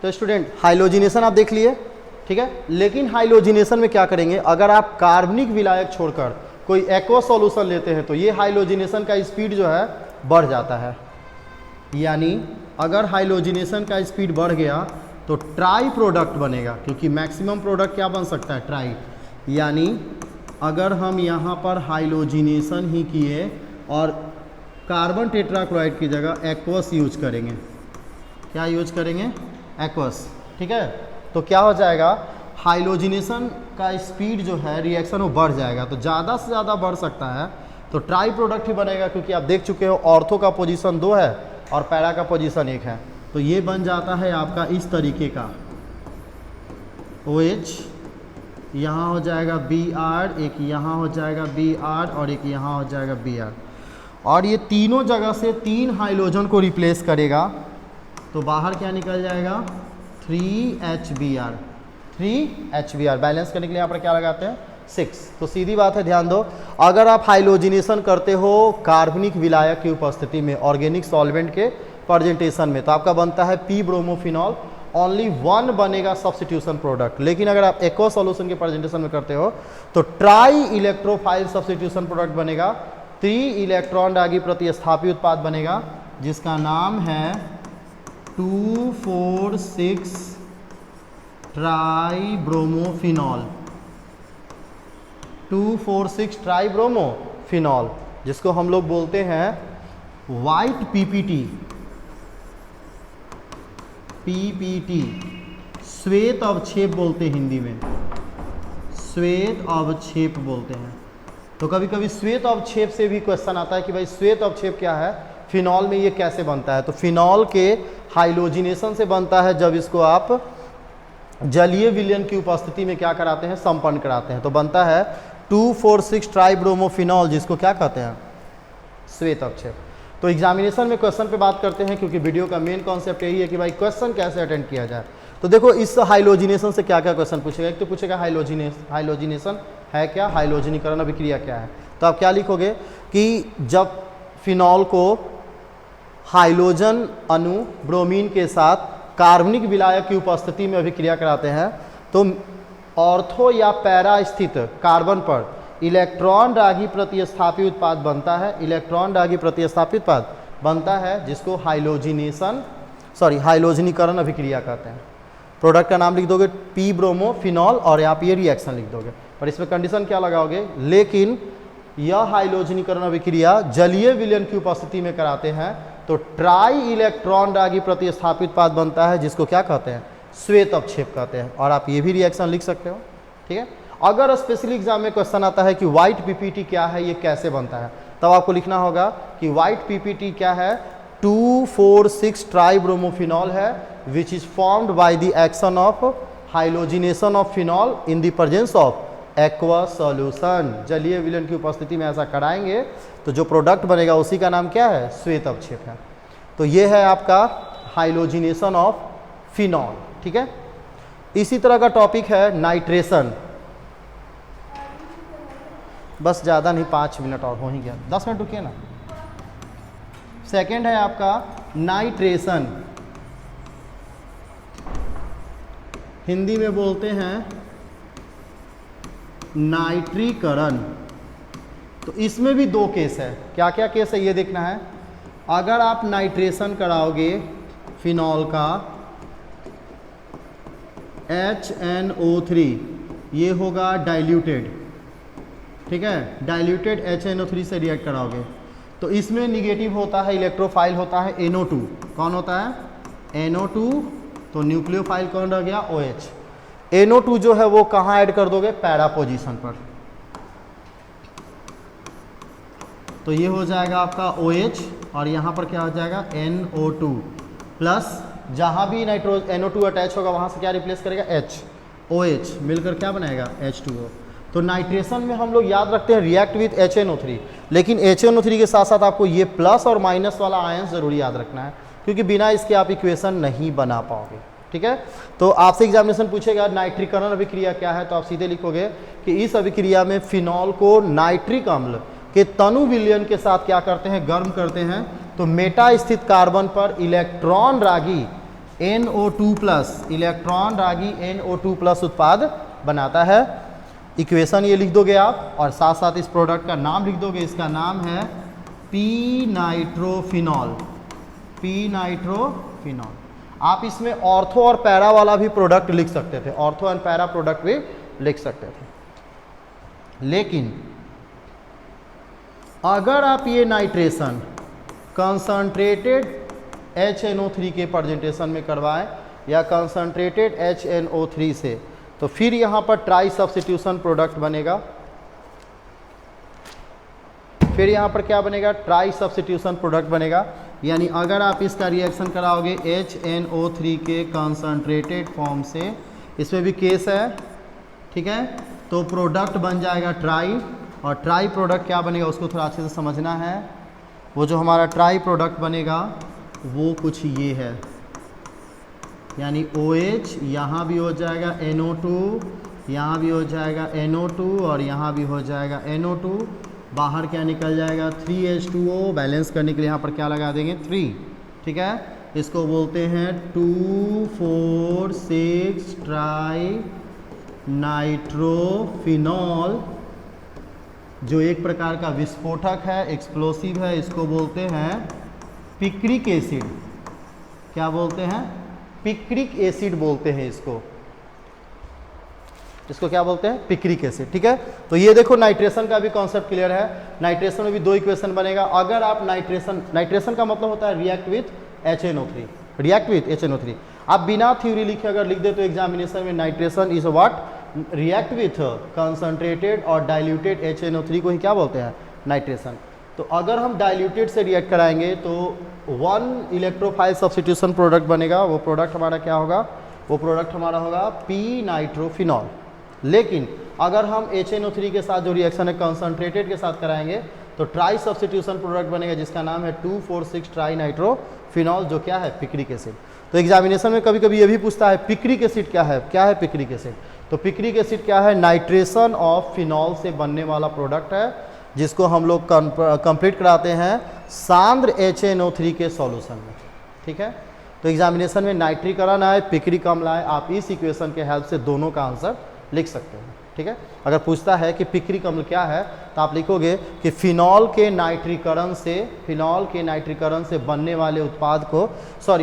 तो student halogenation आप देख लिए, ठीक है। लेकिन हाइलोजिनेशन में क्या करेंगे, अगर आप कार्बनिक विलायक छोड़कर कोई एक्वा सॉल्यूशन लेते हैं तो ये हाइलोजिनेशन का स्पीड जो है बढ़ जाता है। यानी अगर हाइलोजिनेशन का स्पीड बढ़ गया तो ट्राई प्रोडक्ट बनेगा, क्योंकि मैक्सिमम प्रोडक्ट क्या बन सकता है, ट्राई। यानी अगर हम यहाँ पर हाइलोजिनेशन ही किए और कार्बन टेट्राक्लोराइड की जगह एक्वस यूज करेंगे, क्या यूज करेंगे, एक्वस, ठीक है। तो क्या हो जाएगा, हाइलोजिनेशन का स्पीड जो है रिएक्शन वो बढ़ जाएगा, तो ज़्यादा से ज़्यादा बढ़ सकता है तो ट्राई प्रोडक्ट ही बनेगा, क्योंकि आप देख चुके हो ऑर्थो का पोजीशन 2 है और पैरा का पोजीशन 1 है। तो ये बन जाता है आपका इस तरीके का OH, यहाँ हो जाएगा Br, एक यहाँ हो जाएगा Br और एक यहाँ हो जाएगा Br, और ये तीनों जगह से 3 हाइलोजन को रिप्लेस करेगा तो बाहर क्या निकल जाएगा, 3HBr। 3HBr बैलेंस करने के लिए यहाँ पर क्या लगाते हैं, 6। तो सीधी बात है, ध्यान दो, अगर आप हाइलोजिनेशन करते हो कार्बनिक विलायक की उपस्थिति में ऑर्गेनिक सॉल्वेंट के प्रेजेंटेशन में, तो आपका बनता है पी ब्रोमोफिनॉल, ओनली 1 बनेगा सब्स्टिट्यूशन प्रोडक्ट। लेकिन अगर आप एक्वा सॉल्यूशन के प्रेजेंटेशन में करते हो तो ट्राई इलेक्ट्रोफाइल सब्स्टिट्यूशन प्रोडक्ट बनेगा, 3 इलेक्ट्रॉन रागी प्रतिस्थापी उत्पाद बनेगा जिसका नाम है 2,4,6 ट्राइब्रोमोफिनॉल। 2,4,6 ट्राइब्रोमोफिनॉल, जिसको हम लोग बोलते हैं वाइट पीपीटी, पीपीटी श्वेत अवक्षेप बोलते हैं हिंदी में, श्वेत अवक्षेप बोलते हैं। तो कभी कभी श्वेत अवक्षेप से भी क्वेश्चन आता है कि भाई श्वेत अवक्षेप क्या है, फिनॉल में ये कैसे बनता है। तो फिनॉल के हाइलोजिनेशन से बनता है जब इसको आप जलीय विलयन की उपस्थिति में क्या कराते हैं, संपन्न कराते हैं, तो बनता है 2,4,6 ट्राइब्रोमोफिनॉल, जिसको क्या कहते हैं, श्वेत अवक्षेप। तो एग्जामिनेशन में क्वेश्चन पे बात करते हैं, क्योंकि वीडियो का मेन कॉन्सेप्ट यही है कि भाई क्वेश्चन कैसे अटेंड किया जाए। तो देखो इस हाइलोजिनेशन से क्या क्या क्वेश्चन पूछेगा। एक तो पूछेगा हाइलोजिनेशन है क्या, हाइलोजनीकरण अभिक्रिया क्या है। तो आप क्या लिखोगे कि जब फिनॉल को हाइलोजन अणु ब्रोमीन के साथ कार्बनिक विलायक की उपस्थिति में अभिक्रिया कराते हैं तो ऑर्थो या पैरा स्थित कार्बन पर इलेक्ट्रॉन रागी प्रतिस्थापी उत्पाद बनता है, इलेक्ट्रॉन रागी प्रतिस्थापी उत्पाद बनता है जिसको हाइलोजनीकरण अभिक्रिया कहते हैं। प्रोडक्ट का नाम लिख दोगे पी ब्रोमोफिनॉल और यहाँ पे ये रिएक्शन लिख दोगे, पर इसमें कंडीशन क्या लगाओगे, लेकिन यह हाइलोजनीकरण अभिक्रिया जलीय विलयन की उपस्थिति में कराते हैं तो ट्राई इलेक्ट्रॉन रागी प्रतिस्थापित उत्पाद बनता है जिसको क्या कहते हैं, श्वेत अवक्षेप कहते हैं। और आप ये भी रिएक्शन लिख सकते हो, ठीक है। अगर स्पेशली एग्जाम में क्वेश्चन आता है कि व्हाइट पीपीटी क्या है, ये कैसे बनता है, तब आपको लिखना होगा कि व्हाइट पीपीटी क्या है, 2,4,6 ट्राइब्रोमोफिनॉल है which is formed by the action of halogenation of phenol in the presence of aqua solution. जलीय विलयन की उपस्थिति में ऐसा कराएंगे तो जो प्रोडक्ट बनेगा उसी का नाम क्या है, श्वेत अवक्षेप है। तो ये है आपका हाइलोजिनेशन ऑफ फिनॉल, ठीक है। इसी तरह का टॉपिक है नाइट्रेशन। बस ज़्यादा नहीं, 5 मिनट और हो ही गया, 10 मिनट रुकिए ना। सेकंड है आपका नाइट्रेशन, हिंदी में बोलते हैं नाइट्रीकरण। तो इसमें भी 2 केस है। क्या क्या केस है ये देखना है। अगर आप नाइट्रेशन कराओगे फिनॉल का HNO3, ये होगा डाइल्यूटेड, ठीक है, डाइल्यूटेड HNO3 से रिएक्ट कराओगे तो इसमें निगेटिव होता है, इलेक्ट्रोफाइल होता है NO2। कौन होता है, NO2। तो न्यूक्लियोफाइल कौन रह गया, OH। NO2 जो है वो कहाँ ऐड कर दोगे, पैरा पोजीशन पर। तो ये हो जाएगा आपका OH और यहाँ पर क्या हो जाएगा, NO2 प्लस जहाँ भी NO2 अटैच होगा वहाँ से क्या रिप्लेस करेगा, H, OH मिलकर क्या बनाएगा, H2O। तो नाइट्रेशन में हम लोग याद रखते हैं रिएक्ट विथ HNO3, लेकिन HNO3 के साथ साथ आपको ये प्लस और माइनस वाला आयंस जरूरी याद रखना है, क्योंकि बिना इसके आप इक्वेशन नहीं बना पाओगे, ठीक है। तो आपसे एग्जामिनेशन पूछेगा नाइट्रीकरण अभिक्रिया क्या है, तो आप सीधे लिखोगे कि इस अभिक्रिया में फिनॉल को नाइट्रिक अम्ल के तनु विलयन के साथ क्या करते हैं, गर्म करते हैं। तो मेटा स्थित कार्बन पर इलेक्ट्रॉन रागी NO2 प्लस, इलेक्ट्रॉन रागी NO2 प्लस उत्पाद बनाता है। इक्वेशन ये लिख दोगे आप और साथ साथ इस प्रोडक्ट का नाम लिख दोगे। इसका नाम है पी नाइट्रोफिनॉल, पी नाइट्रोफिनॉल। आप इसमें ऑर्थो और पैरा वाला भी प्रोडक्ट लिख सकते थे, ऑर्थो एंड पैरा प्रोडक्ट भी लिख सकते थे। लेकिन अगर आप ये नाइट्रेशन कंसंट्रेटेड HNO3 के प्रेजेंटेशन में करवाएं या कंसंट्रेटेड HNO3 से, तो फिर यहाँ पर ट्राई सब्स्टिट्यूशन प्रोडक्ट बनेगा। फिर यहाँ पर क्या बनेगा? ट्राई सब्स्टिट्यूशन प्रोडक्ट बनेगा। यानी अगर आप इसका रिएक्शन कराओगे HNO3 के कंसंट्रेटेड फॉर्म से, इसमें भी केस है, ठीक है, तो प्रोडक्ट बन जाएगा ट्राई। और ट्राई प्रोडक्ट क्या बनेगा उसको थोड़ा अच्छे से समझना है। वो जो हमारा ट्राई प्रोडक्ट बनेगा वो कुछ ये है, यानी OH, यहाँ भी हो जाएगा NO2, यहाँ भी हो जाएगा NO2 और यहाँ भी हो जाएगा NO2। बाहर क्या निकल जाएगा? 3H2O। बैलेंस करने के लिए यहाँ पर क्या लगा देंगे? 3, ठीक है। इसको बोलते हैं 2,4,6 ट्राई नाइट्रोफिनॉल, जो एक प्रकार का विस्फोटक है, एक्सप्लोसिव है। इसको बोलते हैं पिक्रिक एसिड। क्या बोलते हैं? पिक्रिक एसिड बोलते हैं इसको। इसको क्या बोलते हैं? पिक्रिक एसिड, ठीक है। तो ये देखो नाइट्रेशन का भी कॉन्सेप्ट क्लियर है। नाइट्रेशन में भी दो इक्वेशन बनेगा। अगर आप नाइट्रेशन का मतलब होता है react with HNO3, react with HNO3। आप बिना थ्योरी लिखे अगर लिख दे तो एग्जामिनेशन में nitration is what? React with concentrated और डाइल्यूटेड HNO3 को ही क्या बोलते हैं? नाइट्रेशन। तो अगर हम डाइल्यूटेड से रिएक्ट कराएंगे तो 1 इलेक्ट्रोफाइल सब्स्टिट्यूशन प्रोडक्ट बनेगा। वो प्रोडक्ट हमारा क्या होगा? वो प्रोडक्ट हमारा होगा पी नाइट्रोफिनॉल। लेकिन अगर हम HNO3 के साथ जो रिएक्शन है कंसंट्रेटेड के साथ कराएंगे तो ट्राई सब्स्टिट्यूशन प्रोडक्ट बनेगा जिसका नाम है 2,4,6 ट्राई नाइट्रोफिनॉल, जो क्या है? Picric acid. तो एग्जामिनेशन में कभी कभी ये भी पूछता है पिक्रिक एसिड क्या है? क्या है पिक्रिक एसिड? तो पिक्रिक एसिड क्या है? नाइट्रेशन ऑफ फिनॉल से बनने वाला प्रोडक्ट है, जिसको हम लोग कंप्लीट कराते हैं सांद्र HNO3 के सॉल्यूशन में, ठीक है। तो एग्जामिनेशन में नाइट्रीकरण आए, पिक्रिक अम्ल आए, आप इस इक्वेशन के हेल्प से दोनों का आंसर लिख सकते हैं, ठीक है। अगर पूछता है कि पिक्रिक अम्ल क्या है तो आप लिखोगे कि फिनॉल के नाइट्रीकरण से बनने वाले उत्पाद को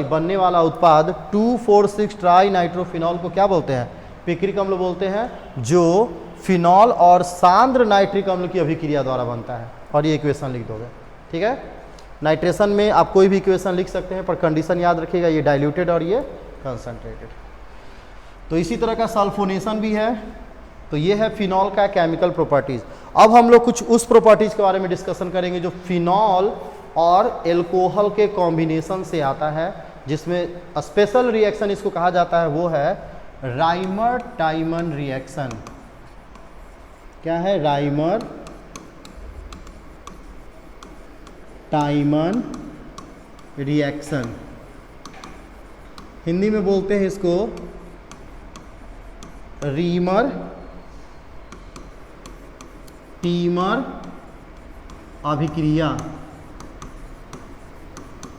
बनने वाला उत्पाद 2,4,6 ट्राई नाइट्रोफिनॉल को क्या बोलते हैं? पिक्रिक अम्ल बोलते हैं, जो फिनॉल और सांद्र नाइट्रिक अम्ल की अभिक्रिया द्वारा बनता है। और ये इक्वेशन लिख दोगे, ठीक है। नाइट्रेशन में आप कोई भी इक्वेशन लिख सकते हैं, पर कंडीशन याद रखिएगा, ये डाइल्यूटेड और ये कंसंट्रेटेड। तो इसी तरह का सल्फोनेशन भी है। तो ये है फिनॉल का केमिकल प्रॉपर्टीज। अब हम लोग कुछ उस प्रॉपर्टीज के बारे में डिस्कशन करेंगे जो फिनॉल और एल्कोहल के कॉम्बिनेशन से आता है, जिसमें स्पेशल रिएक्शन इसको कहा जाता है, वो है राइमर टाइमन रिएक्शन। क्या है? Rymer टाइमन reaction. हिंदी में बोलते हैं इसको रीमर टीमर अभिक्रिया,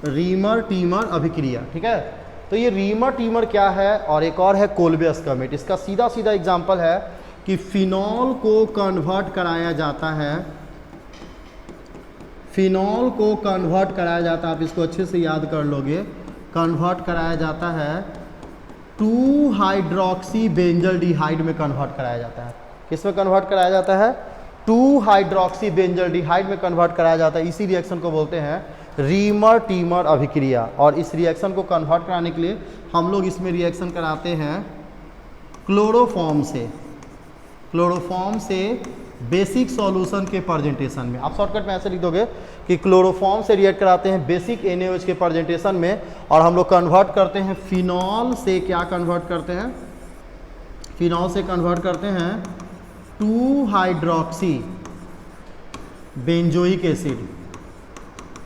रीमर टीमर अभिक्रिया, ठीक है। तो ये रीमर टीमर क्या है? और एक और है कोल्बे स्कर्मेट। इसका सीधा सीधा एग्जांपल है कि फिनॉल को कन्वर्ट कराया जाता है, फिनॉल को कन्वर्ट कराया जाता है, आप इसको अच्छे से याद कर लोगे, कन्वर्ट कराया जाता है 2 हाइड्रोक्सी बेंजल्डिहाइड में कन्वर्ट कराया जाता है। किस में कन्वर्ट कराया जाता है? 2 हाइड्रोक्सी बेंजल्डिहाइड में कन्वर्ट कराया जाता है। इसी रिएक्शन को बोलते हैं रीमर टीमर अभिक्रिया। और इस रिएक्शन को कन्वर्ट कराने के लिए हम लोग इसमें रिएक्शन कराते हैं क्लोरोफॉर्म से, क्लोरोफॉर्म से बेसिक सॉल्यूशन के प्रेजेंटेशन में। आप शॉर्टकट में ऐसे लिख दोगे कि क्लोरोफॉर्म से रिएक्ट कराते हैं बेसिक NaOH के प्रेजेंटेशन में, और हम लोग कन्वर्ट करते हैं फिनॉल से। क्या कन्वर्ट करते हैं? फिनॉल से कन्वर्ट करते हैं 2 hydroxy benzoic acid,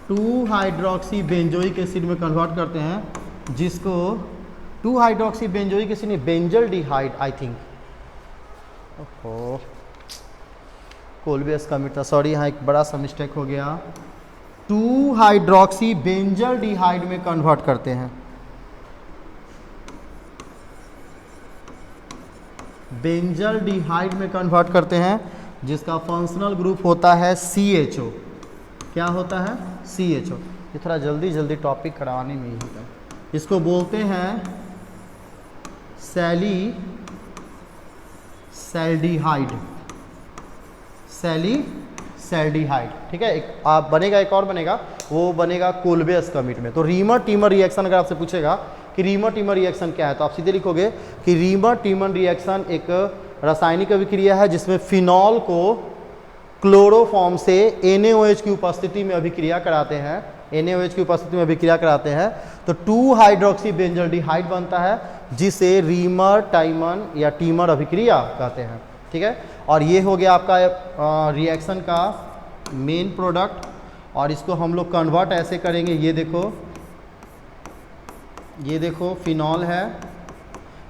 2 hydroxy benzoic acid में कन्वर्ट करते हैं, जिसको 2 हाइड्रोक्सी बेंजोइक एसिड नहीं, बेंजल्डिहाइड, आई थिंक, ओहो कोल्बे स्कर्मेट था, सॉरी, यहाँ एक बड़ा सा मिस्टेक हो गया। 2 हाइड्रोक्सी बेंजल्डिहाइड में कन्वर्ट करते हैं, बेंजल्डिहाइड में कन्वर्ट करते हैं, जिसका फंक्शनल ग्रुप होता है CHO। क्या होता है? CHO। ये थोड़ा जल्दी जल्दी टॉपिक कराने में ही होता है। इसको बोलते हैं सैलिसैल्डिहाइड। सैलिसैल्डिहाइड, ठीक है। एक आप बनेगा, एक और बनेगा, वो बनेगा कोल्बे-स्कमिट में। तो रीमर टीमर रिएक्शन अगर आपसे पूछेगा कि रीमर टीमर रिएक्शन क्या है, तो आप सीधे लिखोगे कि रीमर टीमर रिएक्शन एक रासायनिक अभिक्रिया है जिसमें फिनॉल को क्लोरोफॉर्म से NaOH की उपस्थिति में अभिक्रिया कराते हैं, NaOH की उपस्थिति में अभिक्रिया कराते हैं, तो 2 हाइड्रोक्सी बेंजल्डिहाइड बनता है, जिसे रीमर टाइमन या टीमर अभिक्रिया कहते हैं, ठीक है। और ये हो गया आपका रिएक्शन का मेन प्रोडक्ट। और इसको हम लोग कन्वर्ट ऐसे करेंगे, ये देखो फिनॉल है,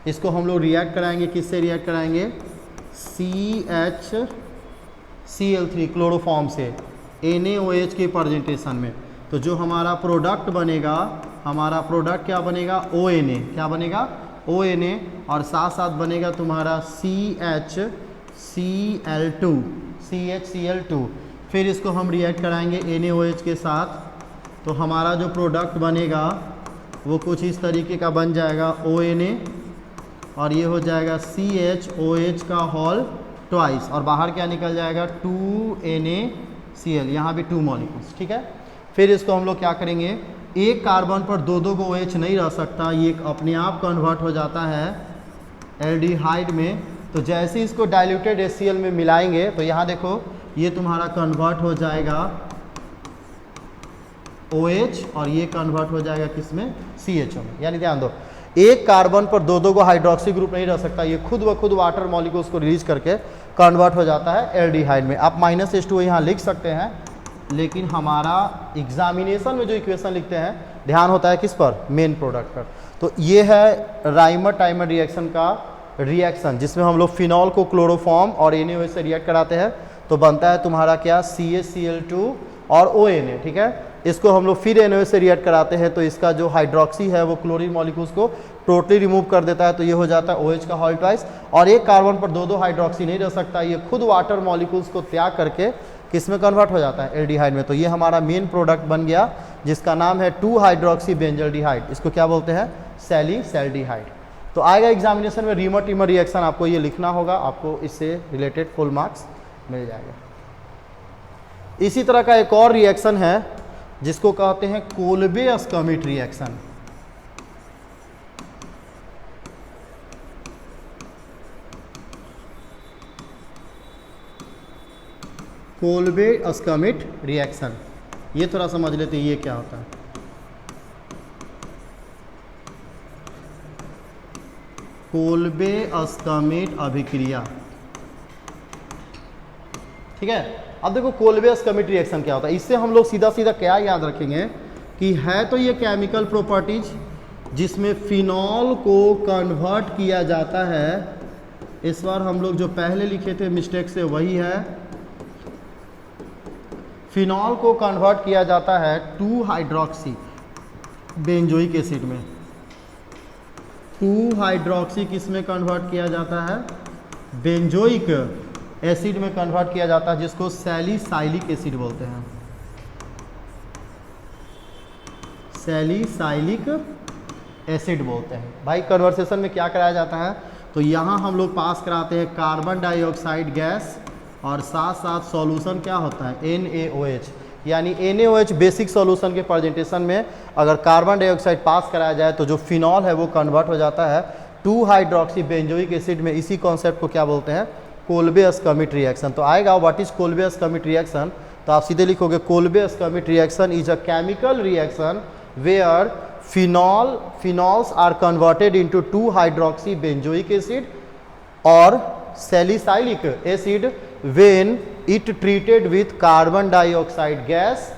इसको हम लोग रिएक्ट कराएंगे, किससे रिएक्ट कराएंगे? CHCl3 क्लोरोफॉर्म से NaOH के प्रेजेंटेशन में। तो जो हमारा प्रोडक्ट बनेगा, हमारा प्रोडक्ट क्या बनेगा? ONA। क्या बनेगा? ONA। और साथ साथ बनेगा तुम्हारा CHCl2। फिर इसको हम रिएक्ट कराएंगे NaOH के साथ, तो हमारा जो प्रोडक्ट बनेगा वो कुछ इस तरीके का बन जाएगा ONA, और ये हो जाएगा CHOH का होल ट्वाइस, और बाहर क्या निकल जाएगा? 2NaCl, यहाँ भी 2 मॉलिक्यूल्स, ठीक है। फिर इसको हम लोग क्या करेंगे? एक कार्बन पर दो को OH नहीं रह सकता, ये अपने आप कन्वर्ट हो जाता है एल्डिहाइड में। तो जैसे इसको डाइल्यूटेड HCl में मिलाएंगे, तो यहाँ देखो ये तुम्हारा कन्वर्ट हो जाएगा OH, और ये कन्वर्ट हो जाएगा किसमें? CHO में। यानी ध्यान दो, एक कार्बन पर दो को हाइड्रोक्सी ग्रुप नहीं रह सकता, ये खुद ब खुद वाटर मॉलिक्यूल्स को रिलीज करके कन्वर्ट हो जाता है एल्डिहाइड में। आप -H2O यहाँ लिख सकते हैं, लेकिन हमारा एग्जामिनेशन में जो इक्वेशन लिखते हैं ध्यान होता है किस पर? मेन प्रोडक्ट पर। तो ये है राइमर टाइमर रिएक्शन का रिएक्शन, जिसमें हम लोग फिनॉल को क्लोरोफॉर्म और NaOH से रिएक्ट कराते हैं, तो बनता है तुम्हारा क्या? CHCl2 और ONA, ठीक है। इसको हम लोग फिर NaOH से रिएक्ट कराते हैं, तो इसका जो हाइड्रोक्सी है वो क्लोरीन मॉलिक्यूल्स को टोटली रिमूव कर देता है, तो ये हो जाता है OH का होल ट्वाइस। और एक कार्बन पर दो हाइड्रोक्सी नहीं रह सकता, ये खुद वाटर मॉलिक्यूल्स को त्याग करके किस में कन्वर्ट हो जाता है? एल्डिहाइड में। तो ये हमारा मेन प्रोडक्ट बन गया, जिसका नाम है 2 हाइड्रोक्सी बेंजल्डिहाइड। इसको क्या बोलते हैं? सैलिसैल्डिहाइड। तो आएगा एग्जामिनेशन में रीमर टीमर रिएक्शन, आपको ये लिखना होगा, आपको इससे रिलेटेड फुल मार्क्स मिल जाएगा। इसी तरह का एक और रिएक्शन है जिसको कहते हैं कोल्बे-स्कमिट रिएक्शन। कोल्बे-स्कमिट रिएक्शन, ये थोड़ा समझ लेते हैं ये क्या होता है। कोल्बे-स्कमिट अभिक्रिया, ठीक है। अब देखो कोल्बे-स्कमिट रिएक्शन क्या होता है, इससे हम लोग सीधा सीधा क्या याद रखेंगे कि है तो ये केमिकल प्रॉपर्टीज जिसमें फिनॉल को कन्वर्ट किया जाता है। इस बार हम लोग जो पहले लिखे थे मिस्टेक से वही है, फिनॉल को कन्वर्ट किया जाता है 2 हाइड्रोक्सी बेंजोइक एसिड में। 2 हाइड्रोक्सी किस में कन्वर्ट किया जाता है? बेंजोइक एसिड में कन्वर्ट किया जाता है, जिसको सैलिसाइलिक एसिड बोलते हैं। सैलिसाइलिक एसिड बोलते हैं। भाई कन्वर्सेशन में क्या कराया जाता है? तो यहाँ हम लोग पास कराते हैं कार्बन डाइऑक्साइड गैस, और साथ साथ सॉल्यूशन क्या होता है? NaOH। यानी NaOH बेसिक सॉल्यूशन के प्रेजेंटेशन में अगर कार्बन डाइऑक्साइड पास कराया जाए तो जो फिनॉल है वो कन्वर्ट हो जाता है 2 हाइड्रोक्सी बेंजोइक एसिड में। इसी कॉन्सेप्ट को क्या बोलते हैं? कोल्बे-स्कमिट रिएक्शन। तो आएगा व्हाट इज कोल्बे-स्कमिट रिएक्शन, तो आप सीधे लिखोगे Kolbe Schmitt reaction is a chemical reaction where phenols are converted into 2 hydroxy benzoic acid और salicylic acid when it treated with carbon dioxide gas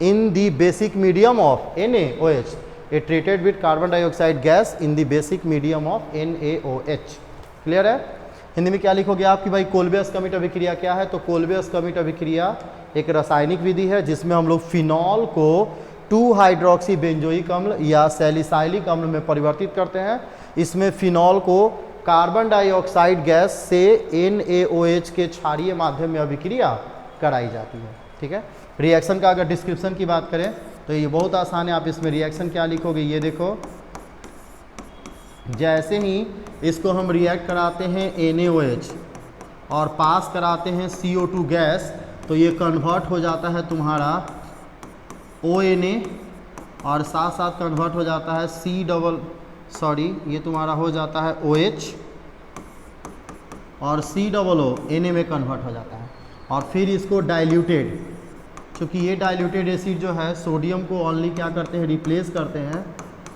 in the basic medium of NaOH. It treated with carbon dioxide gas in the basic medium of NaOH. Clear है? हिंदी में क्या लिखोगे आप कि भाई कोल्बे-स्कमिट अभिक्रिया क्या है? तो कोल्बे-स्कमिट अभिक्रिया एक रासायनिक विधि है जिसमें हम लोग फिनॉल को 2 हाइड्रोक्सी बेंजोइक अम्ल या सैलिसाइलिक अम्ल में परिवर्तित करते हैं। इसमें फिनॉल को कार्बन डाइऑक्साइड गैस से NaOH के क्षारीय माध्यम में अभिक्रिया कराई जाती है। ठीक है, रिएक्शन का अगर डिस्क्रिप्शन की बात करें तो ये बहुत आसान है। आप इसमें रिएक्शन क्या लिखोगे, ये देखो, जैसे ही इसको हम रिएक्ट कराते हैं NaOH और पास कराते हैं CO2 गैस, तो ये कन्वर्ट हो जाता है तुम्हारा ONA और साथ साथ कन्वर्ट हो जाता है ये तुम्हारा हो जाता है OH और COO Na में कन्वर्ट हो जाता है। और फिर इसको डाइल्यूटेड, क्योंकि ये डाइल्यूटेड एसिड जो है सोडियम को ओनली क्या करते हैं, रिप्लेस करते हैं,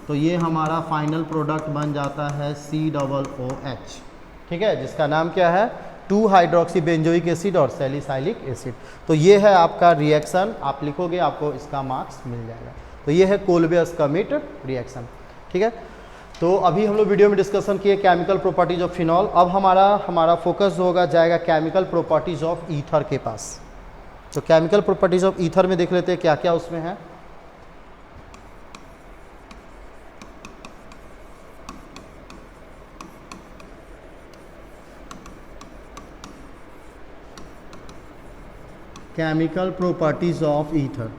तो ये हमारा फाइनल प्रोडक्ट बन जाता है COOH। ठीक है, जिसका नाम क्या है, 2 हाइड्रोक्सी बेंजोइक एसिड और सैलिसाइलिक एसिड। तो ये है आपका रिएक्शन, आप लिखोगे आपको इसका मार्क्स मिल जाएगा। तो ये है कोल्बे-स्कमिट रिएक्शन। ठीक है, तो अभी हम लोग वीडियो में डिस्कशन किए केमिकल प्रॉपर्टीज ऑफ फिनॉल। अब हमारा फोकस होगा जाएगा केमिकल प्रॉपर्टीज ऑफ ईथर के पास। तो केमिकल प्रॉपर्टीज ऑफ ईथर में देख लेते हैं क्या क्या उसमें है। Chemical properties of ether.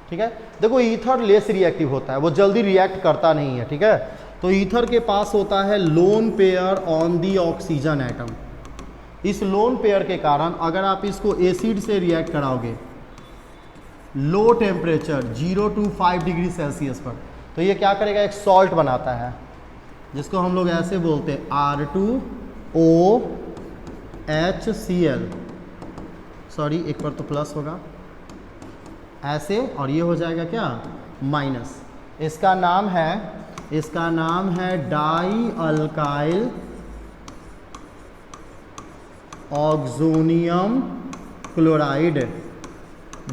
ठीक है, देखो ईथर लेस रिएक्टिव होता है, वो जल्दी रिएक्ट करता नहीं है। ठीक है, तो ईथर के पास होता है lone pair on the oxygen atom. इस लोन पेयर के कारण अगर आप इसको एसिड से रिएक्ट कराओगे low temperature 0 to 5 degree Celsius पर, तो ये क्या करेगा, एक सॉल्ट बनाता है जिसको हम लोग ऐसे बोलते हैं R2OHCl। सॉरी, एक पर तो प्लस होगा ऐसे, और ये हो जाएगा क्या, माइनस। इसका नाम है die alkyl oxonium chloride,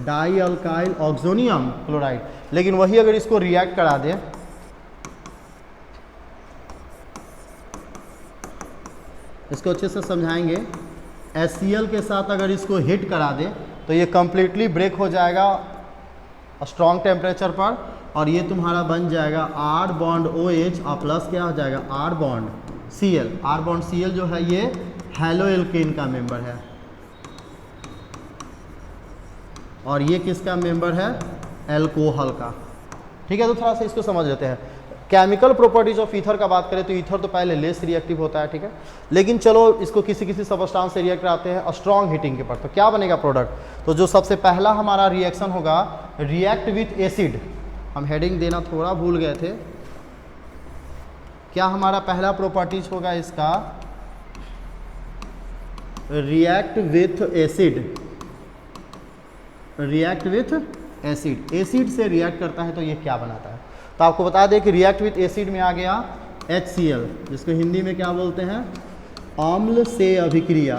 die alkyl oxonium chloride. लेकिन वही अगर इसको रिएक्ट करा दे, इसको अच्छे से समझाएंगे, HCl के साथ अगर इसको हिट करा दे तो ये कम्प्लीटली ब्रेक हो जाएगा स्ट्रॉन्ग टेम्परेचर पर, और ये तुम्हारा बन जाएगा R बॉन्ड OH और प्लस क्या हो जाएगा R bond Cl। R bond Cl जो है ये हैलोएल्केन का मेंबर है, और ये किसका मेंबर है, एल्कोहल का। ठीक है, तो थोड़ा सा इसको समझ लेते हैं। केमिकल प्रॉपर्टीज ऑफ ईथर का बात करें तो ईथर तो पहले लेस रिएक्टिव होता है। ठीक है, लेकिन चलो इसको किसी सबस्टांस से रिएक्ट कराते हैं स्ट्रॉन्ग हीटिंग के पर, तो क्या बनेगा प्रोडक्ट। तो जो सबसे पहला हमारा रिएक्शन होगा रिएक्ट विथ एसिड, हम हेडिंग देना थोड़ा भूल गए थे। क्या हमारा पहला प्रॉपर्टीज होगा इसका, react with acid. React with acid, acid से रिएक्ट करता है तो ये क्या बनाता है। तो आपको बता दें कि रिएक्ट विथ एसिड में आ गया HCl, जिसको हिंदी में क्या बोलते हैं, अम्ल से अभिक्रिया।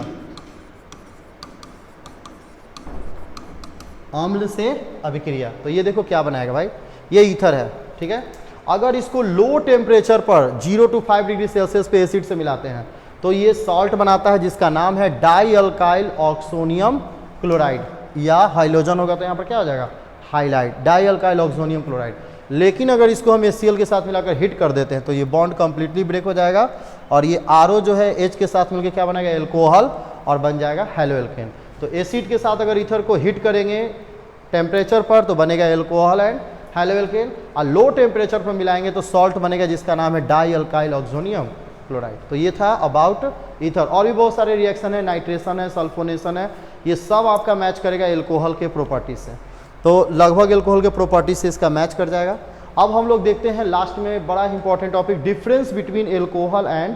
अम्ल से अभिक्रिया, तो ये देखो क्या बनाएगा भाई, ये ईथर है। ठीक है, अगर इसको लो टेम्परेचर पर 0 to 5 डिग्री सेल्सियस पे एसिड से मिलाते हैं तो ये सॉल्ट बनाता है जिसका नाम है डाई अल्काइल ऑक्सोनियम क्लोराइड, या हाइलोजन होगा तो यहाँ पर क्या हो जाएगा, highlight, die alkyl oxonium chloride. लेकिन अगर इसको हम HCl के साथ मिलाकर हिट कर देते हैं तो ये बॉन्ड कंप्लीटली ब्रेक हो जाएगा, और ये RO जो है H के साथ मिलकर क्या बनाएगा, एल्कोहल, और बन जाएगा हैलोएल्केन। तो एसिड के साथ अगर ईथर को हिट करेंगे टेम्परेचर पर तो बनेगा एल्कोहल एंड हैलोएल्केन, और लो टेम्परेचर पर मिलाएंगे तो सॉल्ट बनेगा जिसका नाम है डाई अल्काइल ऑक्सोनियम क्लोराइड। तो ये था अबाउट ईथर। और भी बहुत सारे रिएक्शन है, नाइट्रेशन है, सल्फोनेशन है, ये सब आपका मैच करेगा एल्कोहल के प्रॉपर्टीज से। तो लगभग एल्कोहल के प्रॉपर्टीज से इसका मैच कर जाएगा। अब हम लोग देखते हैं लास्ट में बड़ा important topic, difference between alcohol and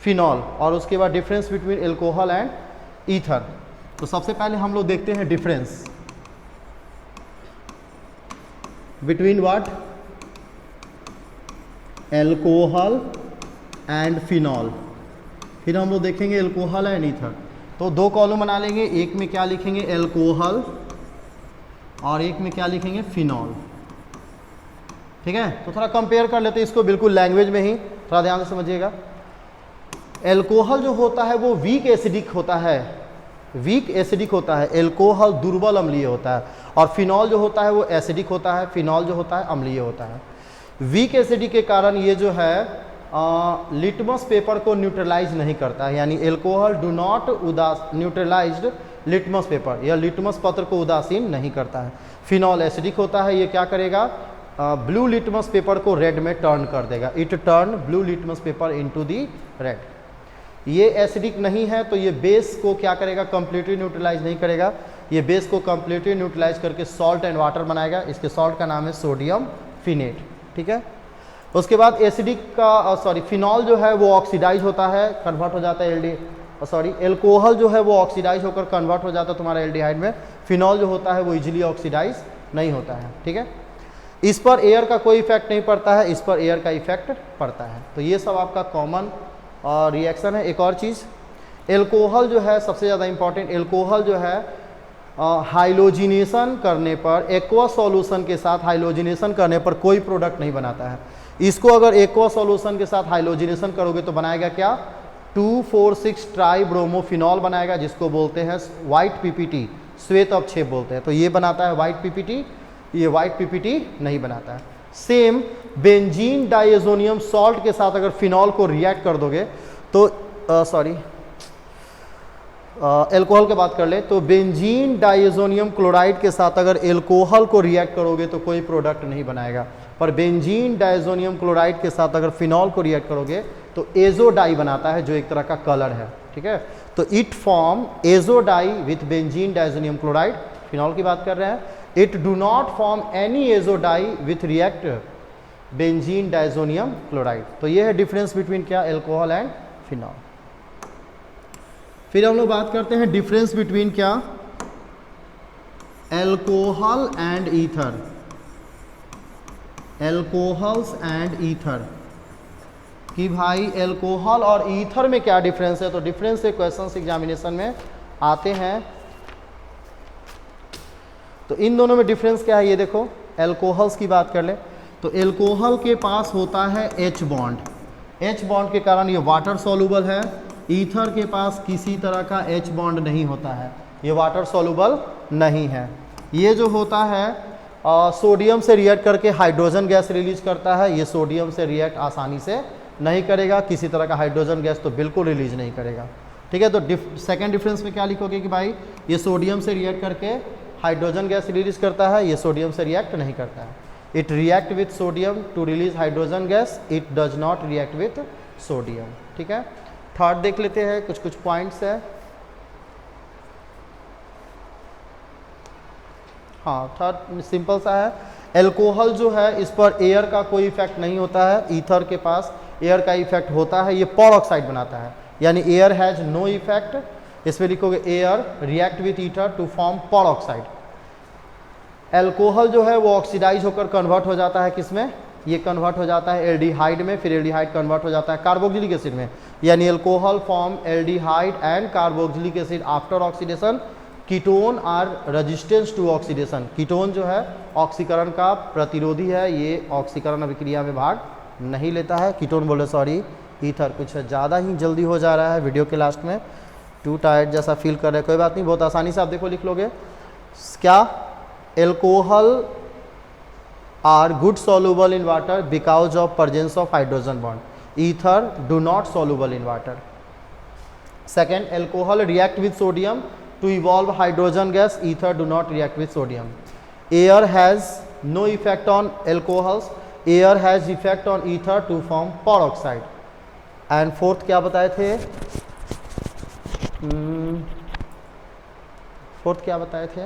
phenol, और उसके बाद difference between alcohol and ether. तो सबसे पहले हम लोग देखते हैं difference between what, alcohol and phenol. फिर हम लोग देखेंगे एल्कोहल एंड ईथर। तो दो कॉलम बना लेंगे, एक में क्या लिखेंगे, एल्कोहल, और एक में क्या लिखेंगे, फिनॉल। ठीक है, तो थोड़ा कंपेयर कर लेते हैं इसको बिल्कुल लैंग्वेज में ही, थोड़ा ध्यान से समझिएगा। एल्कोहल जो होता है वो वीक एसिडिक होता है, वीक एसिडिक होता है, एल्कोहल दुर्बल अम्लीय होता है, और फिनॉल जो होता है वो एसिडिक होता है, फिनॉल जो होता है अम्लीय होता है। वीक एसिडिक के कारण ये जो है लिटमस पेपर को न्यूट्रलाइज नहीं करता है, यानी alcohol do not neutralised litmus paper, यह लिटमस पत्र को उदासीन नहीं करता है। फिनॉल एसिडिक होता है, ये क्या करेगा, ब्लू लिटमस पेपर को रेड में टर्न कर देगा, it turn blue litmus paper into the red. ये एसिडिक नहीं है तो ये बेस को क्या करेगा, कंप्लीटली न्यूट्रलाइज नहीं करेगा, ये बेस को कंप्लीटली न्यूट्रलाइज करके सॉल्ट एंड वाटर बनाएगा, इसके सॉल्ट का नाम है सोडियम फिनेट। ठीक है, उसके बाद एसिडिक का फिनॉल जो है वो ऑक्सीडाइज होता है, कन्वर्ट हो जाता है एल्कोहल जो है वो ऑक्सीडाइज होकर कन्वर्ट हो जाता है तुम्हारा एल्डिहाइड में। फिनॉल जो होता है वो इजीली ऑक्सीडाइज नहीं होता है। ठीक है, इस पर एयर का कोई इफेक्ट नहीं पड़ता है, इस पर एयर का इफेक्ट पड़ता है। तो ये सब आपका कॉमन रिएक्शन है। एक और चीज़, एल्कोहल जो है सबसे ज़्यादा इंपॉर्टेंट, एल्कोहल जो है हाइलोजिनेशन करने पर, एक्वा सॉल्यूशन के साथ हाइलोजिनेशन करने पर कोई प्रोडक्ट नहीं बनाता है। इसको अगर एक्वा सॉल्यूशन के साथ हाइलोजिनेशन करोगे तो बनाएगा क्या, 2,4,6 ट्राई ब्रोमोफिनॉल बनाएगा, जिसको बोलते हैं वाइट पीपीटी, श्वेत अवक्षेप बोलते हैं। तो ये बनाता है वाइट पीपीटी, ये वाइट पीपीटी नहीं बनाता है। सेम बेंजीन डाइएजोनियम सॉल्ट के साथ अगर फिनॉल को रिएक्ट कर दोगे तो एल्कोहल की बात कर ले, तो बेंजीन डाइएजोनियम क्लोराइड के साथ अगर एल्कोहल को रिएक्ट करोगे तो कोई प्रोडक्ट नहीं बनाएगा, पर बेंजीन डाइएजोनियम क्लोराइड के साथ अगर फिनॉल को रिएक्ट करोगे तो एजोडाई बनाता है, जो एक तरह का कलर है। ठीक है, तो it form azo dye with benzene diazonium chloride, phenol की बात कर रहे हैं। It do not form any azo dye with react benzene diazonium chloride. तो ये है डिफरेंस बिटवीन क्या, एल्कोहल एंड फिनॉल। फिर हम लोग बात करते हैं डिफरेंस बिटवीन क्या, alcohol and ether, alcohols and ether, कि भाई एल्कोहल और ईथर में क्या डिफरेंस है। तो डिफरेंस से क्वेश्चंस एग्जामिनेशन में आते हैं। तो इन दोनों में डिफरेंस क्या है, ये देखो, एल्कोहल्स की बात कर ले तो एल्कोहल के पास होता है H बॉन्ड, H बॉन्ड के कारण ये वाटर सॉल्युबल है। ईथर के पास किसी तरह का H बॉन्ड नहीं होता है, ये वाटर सॉल्युबल नहीं है। ये जो होता है सोडियम से रिएक्ट करके हाइड्रोजन गैस रिलीज करता है, ये सोडियम से रिएक्ट आसानी से नहीं करेगा, किसी तरह का हाइड्रोजन गैस तो बिल्कुल रिलीज नहीं करेगा। ठीक है, तो सेकेंड डिफरेंस में क्या लिखोगे कि भाई ये सोडियम से रिएक्ट करके हाइड्रोजन गैस रिलीज करता है, ये सोडियम से रिएक्ट नहीं करता है। It react with sodium to release hydrogen gas, it does not react with sodium. ठीक है, थर्ड देख लेते हैं, कुछ कुछ पॉइंट्स है। हाँ, थर्ड सिंपल सा है, एल्कोहल जो है इस पर एयर का कोई इफेक्ट नहीं होता है, ईथर के पास एयर का इफेक्ट होता है, ये परऑक्साइड बनाता है, यानी एयर हैज नो इफेक्ट। इसमें लिखोगे air react with ether to form peroxide. Alcohol जो है वो ऑक्सीडाइज होकर कन्वर्ट हो जाता है किसमें, ये कन्वर्ट हो जाता है एल्डिहाइड में, फिर एल्डिहाइड कन्वर्ट हो जाता है कार्बोक्सिलिक एसिड में, यानी alcohol form aldehyde and carboxylic acid after oxidation. Ketone are resistance to oxidation, ketone जो है ऑक्सीकरण का प्रतिरोधी है, ये ऑक्सीकरण अभिक्रिया में भाग नहीं लेता है। कीटोन बोले सॉरी, ईथर कुछ ज़्यादा ही जल्दी हो जा रहा है वीडियो के लास्ट में, टू टायर्ड जैसा फील कर रहे हैं, कोई बात नहीं, बहुत आसानी से आप देखो लिख लोगे। क्या, alcohol are good soluble in water because of presence of hydrogen bond, ether do not soluble in water. Second, alcohol react with sodium to evolve hydrogen gas, ether do not react with sodium. Air has no effect on alcohols, air has effect on ether to form peroxide. And fourth क्या बताए थे, fourth क्या बताए थे,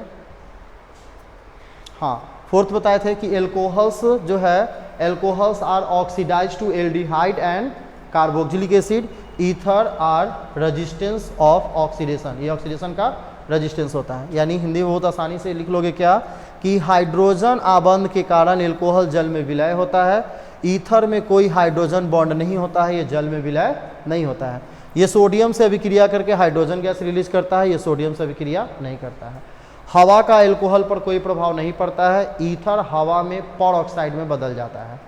हाँ fourth बताए थे कि एल्कोहल्स जो है, alcohols are oxidise to aldehyde and carboxylic acid, ether are resistance of oxidation, ये ऑक्सीडेशन का रेजिस्टेंस होता है। यानी हिंदी में बहुत आसानी से लिख लोगे क्या कि हाइड्रोजन आबंध के कारण एल्कोहल जल में विलय होता है, ईथर में कोई हाइड्रोजन बॉन्ड नहीं होता है, ये जल में विलय नहीं होता है। ये सोडियम से अभिक्रिया करके हाइड्रोजन गैस रिलीज करता है, ये सोडियम से अभिक्रिया नहीं करता है। हवा का एल्कोहल पर कोई प्रभाव नहीं पड़ता है, ईथर हवा में परऑक्साइड में बदल जाता है।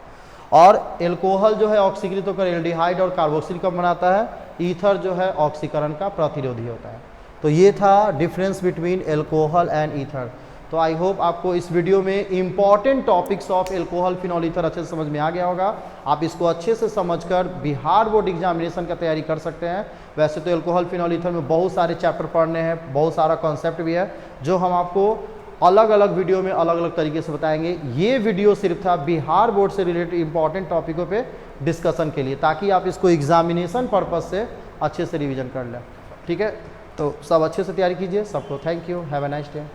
और एल्कोहल जो है ऑक्सीकृत होकर एल्डिहाइड और कार्बोक्सिल का बनाता है, ईथर जो है ऑक्सीकरण का प्रतिरोधी होता है। तो ये था difference between alcohol and ether. तो आई होप आपको इस वीडियो में important topics of alcohol phenol ether अच्छे से समझ में आ गया होगा। आप इसको अच्छे से समझकर बिहार बोर्ड एग्जामिनेशन का तैयारी कर सकते हैं। वैसे तो एल्कोहल फिनॉल ईथर में बहुत सारे चैप्टर पढ़ने हैं, बहुत सारा कॉन्सेप्ट भी है जो हम आपको अलग अलग वीडियो में अलग अलग तरीके से बताएंगे। ये वीडियो सिर्फ था बिहार बोर्ड से रिलेटेड इंपॉर्टेंट टॉपिकों पे डिस्कशन के लिए, ताकि आप इसको एग्जामिनेशन पर्पज से अच्छे से रिवीजन कर लें। ठीक है, तो सब अच्छे से तैयारी कीजिए। सबको thank you, have a nice day.